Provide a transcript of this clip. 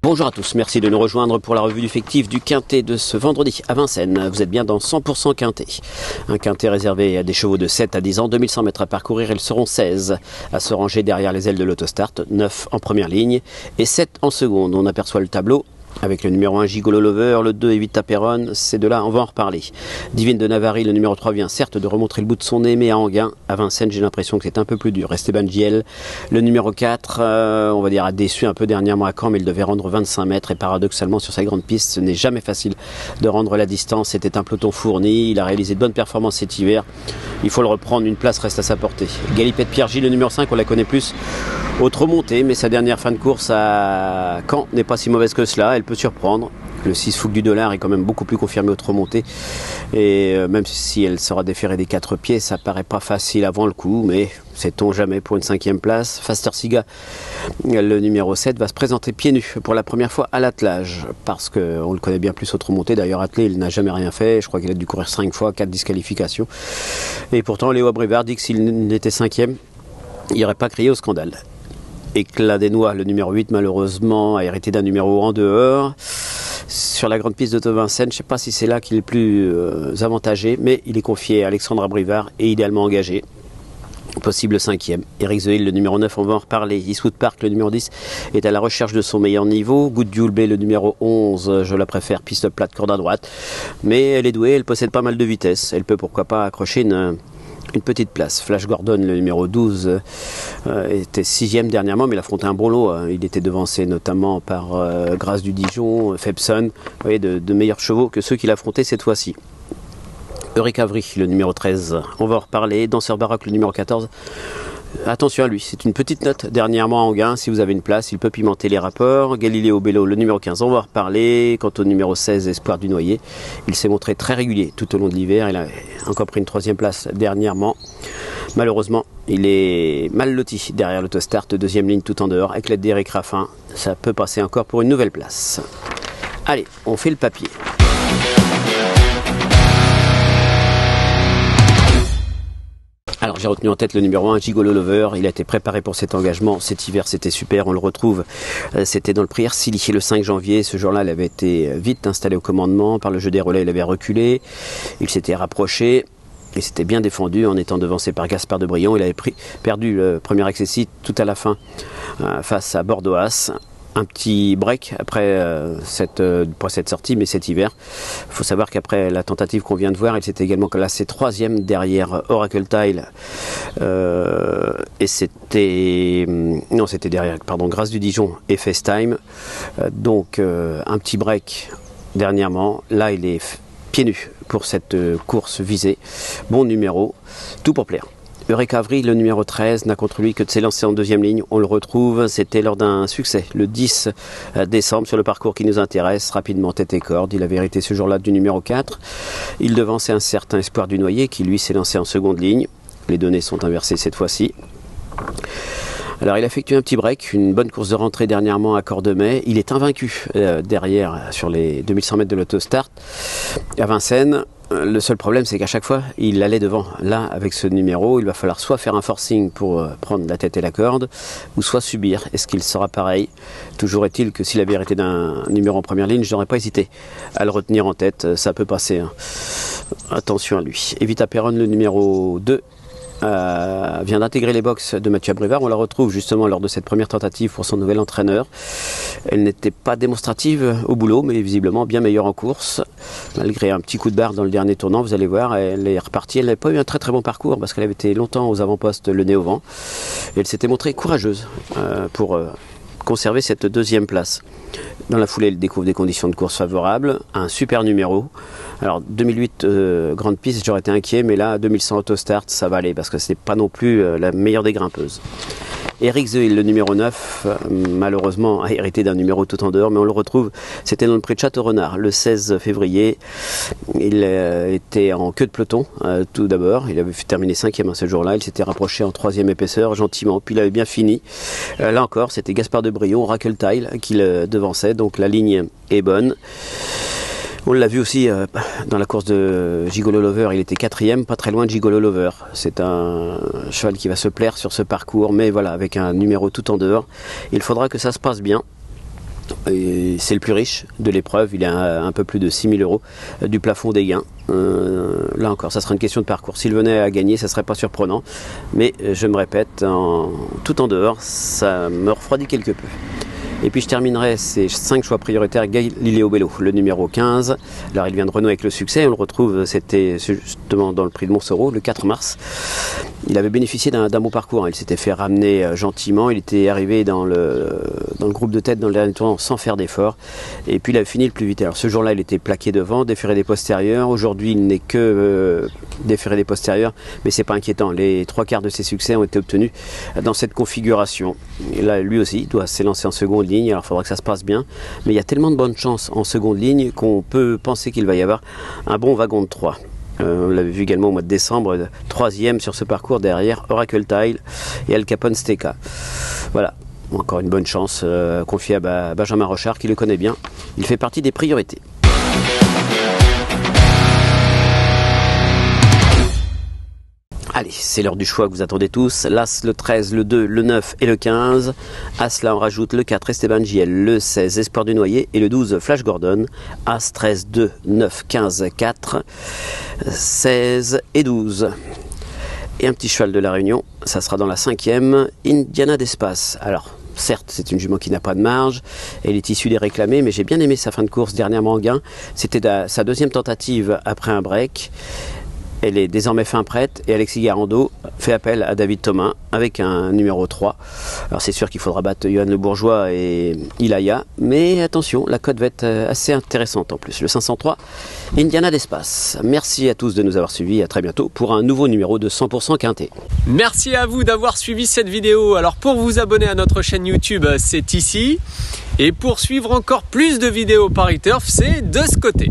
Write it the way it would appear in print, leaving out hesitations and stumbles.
Bonjour à tous, merci de nous rejoindre pour la revue du fictif du Quintet de ce vendredi à Vincennes. Vous êtes bien dans 100% Quintet. Un Quintet réservé à des chevaux de 7 à 10 ans, 2100 mètres à parcourir, ils seront 16 à se ranger derrière les ailes de l'autostart, 9 en première ligne et 7 en seconde. On aperçoit le tableau avec le numéro 1 Gigolo Lover, le 2 Evita Perron, ces deux-là, on va en reparler. Divine de Navarre, le numéro 3 vient certes de remontrer le bout de son nez, mais à Anguin, à Vincennes, j'ai l'impression que c'est un peu plus dur. Esteban Giel, le numéro 4, on va dire a déçu un peu dernièrement à Caen, mais il devait rendre 25 mètres et paradoxalement sur sa grande piste, ce n'est jamais facile de rendre la distance. C'était un peloton fourni, il a réalisé de bonnes performances cet hiver. Il faut le reprendre, une place reste à sa portée. Galipette Pierre Gilles, le numéro 5, on la connaît plus autre montée, mais sa dernière fin de course à Caen n'est pas si mauvaise que cela, elle peut surprendre. Le 6 Fougue du Dollar est quand même beaucoup plus confirmé autre montée, et même si elle sera déférée des 4 pieds, ça paraît pas facile avant le coup, mais sait-on jamais pour une 5e place. Faster Siga, le numéro 7, va se présenter pieds nus pour la première fois à l'attelage, parce qu'on le connaît bien plus autre montée. D'ailleurs attelé, il n'a jamais rien fait, je crois qu'il a dû courir 5 fois, 4 disqualifications, et pourtant Léo Abrivard dit que s'il était 5e, il n'aurait pas crié au scandale. Éclat des Noix, le numéro 8, malheureusement, a hérité d'un numéro en dehors. Sur la grande piste de Vincennes, je ne sais pas si c'est là qu'il est plus avantagé, mais il est confié à Alexandre Abrivard et idéalement engagé. Possible 5e. Eric Zoil, le numéro 9, on va en reparler. Eastwood Park, le numéro 10, est à la recherche de son meilleur niveau. Good Jules Bay, le numéro 11, je la préfère, piste plate, corde à droite. Mais elle est douée, elle possède pas mal de vitesse. Elle peut pourquoi pas accrocher une petite place. Flash Gordon, le numéro 12, était 6e dernièrement, mais il affrontait un bon lot. Il était devancé notamment par Grâce du Dijon, Febson, vous voyez, de meilleurs chevaux que ceux qu'il affrontait cette fois-ci. Eureka Avry, le numéro 13, on va en reparler. Danseur Baroque, le numéro 14. Attention à lui, c'est une petite note dernièrement à Anguin, si vous avez une place, il peut pimenter les rapports. Galileo Bello, le numéro 15, on va en reparler. Quant au numéro 16, Espoir du Noyer, il s'est montré très régulier tout au long de l'hiver, il a encore pris une 3e place dernièrement. Malheureusement, il est mal loti derrière l'autostart, 2e ligne tout en dehors, avec l'aide d'Éric Raffin, ça peut passer encore pour une nouvelle place. Allez, on fait le papier. Alors j'ai retenu en tête le numéro 1, Gigolo Lover. Il a été préparé pour cet engagement. Cet hiver c'était super, on le retrouve. C'était dans le prix Ercilly le 5 janvier. Ce jour-là, il avait été vite installé au commandement. Par le jeu des relais, il avait reculé. Il s'était rapproché. Il s'était bien défendu en étant devancé par Gaspard de Brion. Il avait perdu le premier accessit tout à la fin face à Bordeaux-As. Un petit break après cette sortie, mais cet hiver. Il faut savoir qu'après la tentative qu'on vient de voir, il s'était également classé 3e derrière Oracle Tile. Et c'était derrière, Grâce du Dijon et FaceTime. Donc un petit break dernièrement. Là, il est pieds nus pour cette course visée. Bon numéro, tout pour plaire. Eureka Avry, le numéro 13, n'a contre lui que de s'élancer en 2e ligne. On le retrouve, c'était lors d'un succès le 10 décembre sur le parcours qui nous intéresse. Rapidement tête et corde, il avait hérité ce jour-là du numéro 4. Il devançait un certain Espoir du Noyer qui lui s'est lancé en seconde ligne. Les données sont inversées cette fois-ci. Alors il a effectué un petit break, une bonne course de rentrée dernièrement à Cordemais. Il est invaincu derrière sur les 2100 mètres de l'autostart à Vincennes. Le seul problème, c'est qu'à chaque fois, il allait devant. Là, avec ce numéro, il va falloir soit faire un forcing pour prendre la tête et la corde, ou soit subir. Est-ce qu'il sera pareil? Toujours est-il que s'il avait hérité d'un numéro en première ligne, je n'aurais pas hésité à le retenir en tête. Ça peut passer. Hein. Attention à lui. Evita Perron, le numéro 2. Vient d'intégrer les box de Mathieu Abrivard. On la retrouve justement lors de cette première tentative pour son nouvel entraîneur. Elle n'était pas démonstrative au boulot, mais visiblement bien meilleure en course. Malgré un petit coup de barre dans le dernier tournant, vous allez voir, elle est repartie. Elle n'avait pas eu un très très bon parcours parce qu'elle avait été longtemps aux avant-postes, le nez au vent. Et elle s'était montrée courageuse pour conserver cette 2e place. Dans la foulée, elle découvre des conditions de course favorables, un super numéro. Alors 2008 grande piste, j'aurais été inquiet, mais là 2100 autostart, ça va aller parce que c'est pas non plus la meilleure des grimpeuses. Eric Zoil, le numéro 9, malheureusement a hérité d'un numéro tout en dehors, mais on le retrouve, c'était dans le prix de Château-Renard, le 16 février. Il était en queue de peloton, tout d'abord. Il avait terminé 5e ce jour-là. Il s'était rapproché en 3e épaisseur, gentiment. Puis il avait bien fini. Là encore, c'était Gaspard de Brion, Oracle Tile, qui le devançait. Donc la ligne est bonne. On l'a vu aussi dans la course de Gigolo Lover, il était 4e, pas très loin de Gigolo Lover. C'est un cheval qui va se plaire sur ce parcours, mais voilà, avec un numéro tout en dehors. Il faudra que ça se passe bien. C'est le plus riche de l'épreuve, il est à un peu plus de 6 000 € du plafond des gains. Là encore, ça sera une question de parcours. S'il venait à gagner, ça serait pas surprenant. Mais je me répète, tout en dehors, ça me refroidit quelque peu. Et puis je terminerai ces 5 choix prioritaires avec Galileo Bello, le numéro 15. Alors il vient de renouer avec le succès, on le retrouve, c'était justement dans le prix de Montsoreau, le 4 mars. Il avait bénéficié d'un bon parcours, il s'était fait ramener gentiment, il était arrivé dans le groupe de tête dans le dernier tour sans faire d'effort. Et puis il avait fini le plus vite. Alors ce jour-là, il était plaqué devant, déféré des postérieurs. Aujourd'hui, il n'est que déféré des postérieurs, mais c'est pas inquiétant. Les 3/4 de ses succès ont été obtenus dans cette configuration. Et là, lui aussi, il doit s'élancer en seconde ligne, alors il faudra que ça se passe bien. Mais il y a tellement de bonnes chances en seconde ligne qu'on peut penser qu'il va y avoir un bon wagon de 3. On l'avait vu également au mois de décembre, 3e sur ce parcours derrière Oracle Tile et Al Capone Steka. Voilà, encore une bonne chance confiée à Benjamin Rochard qui le connaît bien. Il fait partie des priorités. Allez, c'est l'heure du choix que vous attendez tous. L'As, le 13, le 2, le 9 et le 15. As, là, on rajoute le 4, Esteban JL, le 16, Espoir du Noyer et le 12, Flash Gordon. As, 13, 2, 9, 15, 4, 16 et 12. Et un petit cheval de la Réunion, ça sera dans la 5e, Indiana d'Espace. Alors, certes, c'est une jument qui n'a pas de marge, elle est issue des réclamés, mais j'ai bien aimé sa fin de course dernièrement en gain. C'était sa 2e tentative après un break. Elle est désormais fin prête et Alexis Garando fait appel à David Thomas avec un numéro 3. Alors c'est sûr qu'il faudra battre Johan Le Bourgeois et Ilaya, mais attention, la cote va être assez intéressante en plus. Le 503, Indiana d'Espace. Merci à tous de nous avoir suivis, à très bientôt pour un nouveau numéro de 100% Quintet. Merci à vous d'avoir suivi cette vidéo. Alors pour vous abonner à notre chaîne YouTube, c'est ici. Et pour suivre encore plus de vidéos Paris Turf, c'est de ce côté.